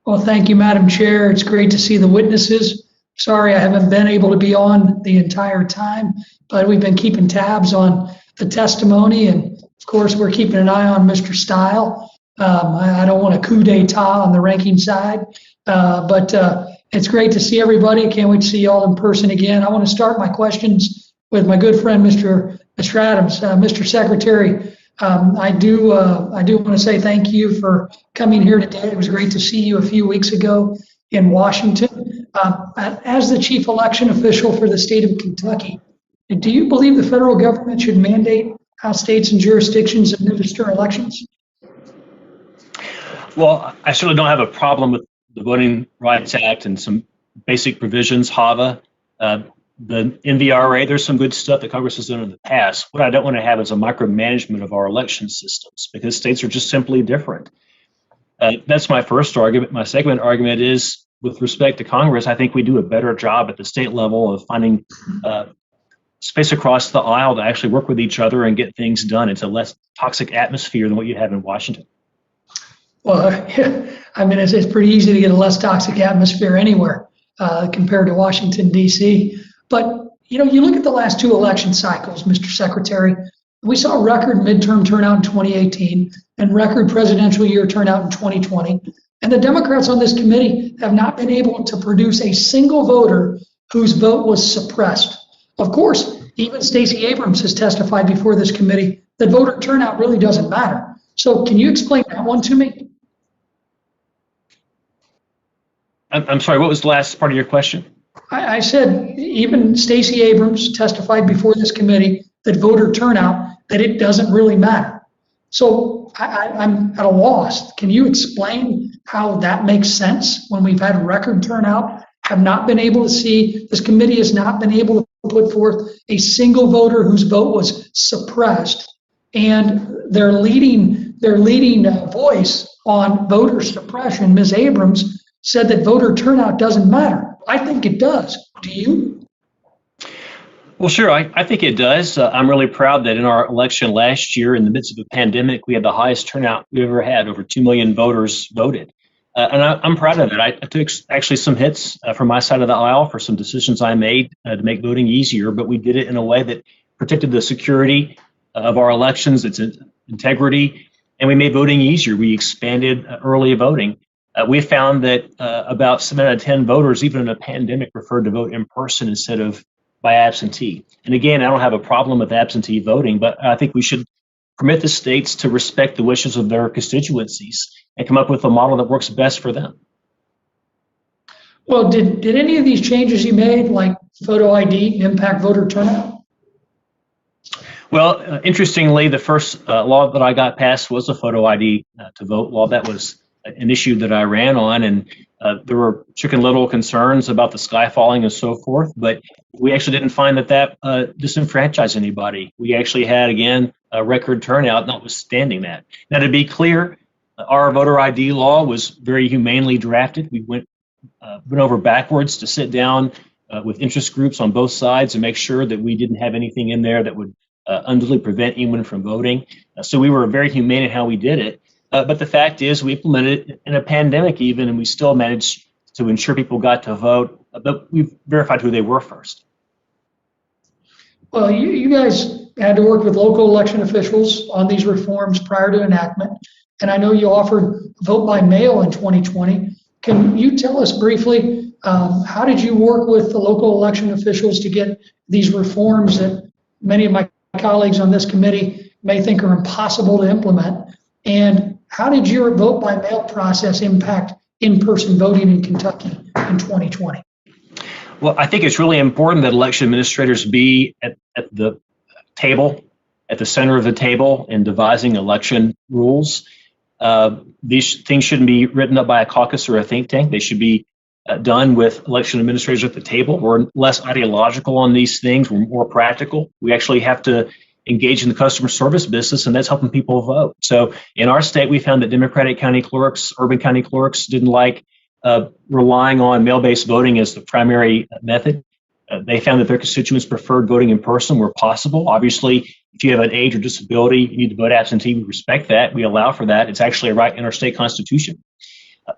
Well, thank you, Madam Chair. It's great to see the witnesses. Sorry I haven't been able to be on the entire time, but we've been keeping tabs on the testimony. And of course, we're keeping an eye on Mr. Stile. I don't want a coup d'etat on the ranking side, but it's great to see everybody. Can't wait to see you all in person again. I want to start my questions with my good friend, Mr. Adams. Mr. Secretary, I do want to say thank you for coming here today. It was great to see you a few weeks ago in Washington. As the chief election official for the state of Kentucky, do you believe the federal government should mandate how states and jurisdictions administer elections? Well, I certainly don't have a problem with the Voting Rights Act and some basic provisions, HAVA. The NVRA, there's some good stuff that Congress has done in the past. What I don't want to have is a micromanagement of our election systems because states are just simply different. That's my first argument. My second argument is with respect to Congress, I think we do a better job at the state level of finding space across the aisle to actually work with each other and get things done. It's a less toxic atmosphere than what you have in Washington. Well, I mean, it's pretty easy to get a less toxic atmosphere anywhere compared to Washington, D.C. But, you look at the last two election cycles, Mr. Secretary, we saw record midterm turnout in 2018 and record presidential year turnout in 2020. And the Democrats on this committee have not been able to produce a single voter whose vote was suppressed. Of course, even Stacey Abrams has testified before this committee that voter turnout really doesn't matter. So can you explain that one to me? I'm sorry, what was the last part of your question? I said even Stacey Abrams testified before this committee that voter turnout, that it doesn't really matter. So I'm at a loss. Can you explain how that makes sense when we've had record turnout, have not been able to see, this committee has not been able to put forth a single voter whose vote was suppressed, and their leading voice on voter suppression, Ms. Abrams, said that voter turnout doesn't matter. I think it does. Do you? Well, sure. I think it does. I'm really proud that in our election last year, in the midst of a pandemic, we had the highest turnout we ever had. Over 2 million voters voted. And I'm proud of it. I took actually some hits from my side of the aisle for some decisions I made to make voting easier, but we did it in a way that protected the security of our elections, its integrity, and we made voting easier. We expanded early voting. We found that about 7 out of 10 voters, even in a pandemic, preferred to vote in person instead of by absentee. And again, I don't have a problem with absentee voting, but I think we should permit the states to respect the wishes of their constituencies and come up with a model that works best for them. Well, did any of these changes you made, like photo ID, impact voter turnout? Well, interestingly, the first law that I got passed was a photo ID to vote law. That was an issue that I ran on, and there were chicken little concerns about the sky falling and so forth, but we actually didn't find that disenfranchised anybody. We actually had, again, a record turnout notwithstanding that. Now, to be clear, our voter ID law was very humanely drafted. We went over backwards to sit down with interest groups on both sides and make sure that we didn't have anything in there that would unduly prevent anyone from voting. So we were very humane in how we did it. But the fact is, we implemented it in a pandemic even, and we still managed to ensure people got to vote, but we verified who they were first. Well, you guys had to work with local election officials on these reforms prior to enactment, and I know you offered vote by mail in 2020. Can you tell us briefly, how did you work with the local election officials to get these reforms that many of my colleagues on this committee may think are impossible to implement? And how did your vote by mail process impact in-person voting in Kentucky in 2020? Well, I think it's really important that election administrators be at the table, at the center of the table in devising election rules. These things shouldn't be written up by a caucus or a think tank. They should be done with election administrators at the table. We're less ideological on these things. We're more practical. We actually have to engage in the customer service business, and that's helping people vote. So in our state, we found that Democratic county clerks, urban county clerks didn't like relying on mail-based voting as the primary method. They found that their constituents preferred voting in person where possible. Obviously, if you have an age or disability, you need to vote absentee. We respect that. We allow for that. It's actually a right in our state constitution.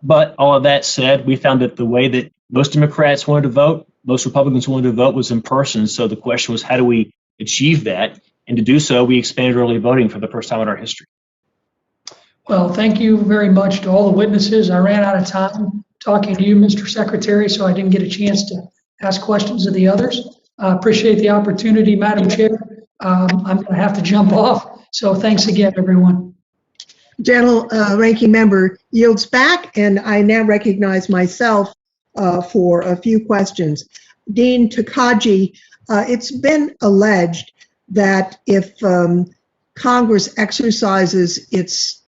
But all of that said, we found that the way that most Democrats wanted to vote, most Republicans wanted to vote was in person. So the question was, how do we achieve that? And to do so, we expanded early voting for the first time in our history. Well, thank you very much to all the witnesses. I ran out of time talking to you, Mr. Secretary, so I didn't get a chance to ask questions of the others. I appreciate the opportunity, Madam Chair. I'm going to have to jump off. So thanks again, everyone. Ranking member yields back, and I now recognize myself for a few questions. Dean Takagi, it's been alleged that if Congress exercises its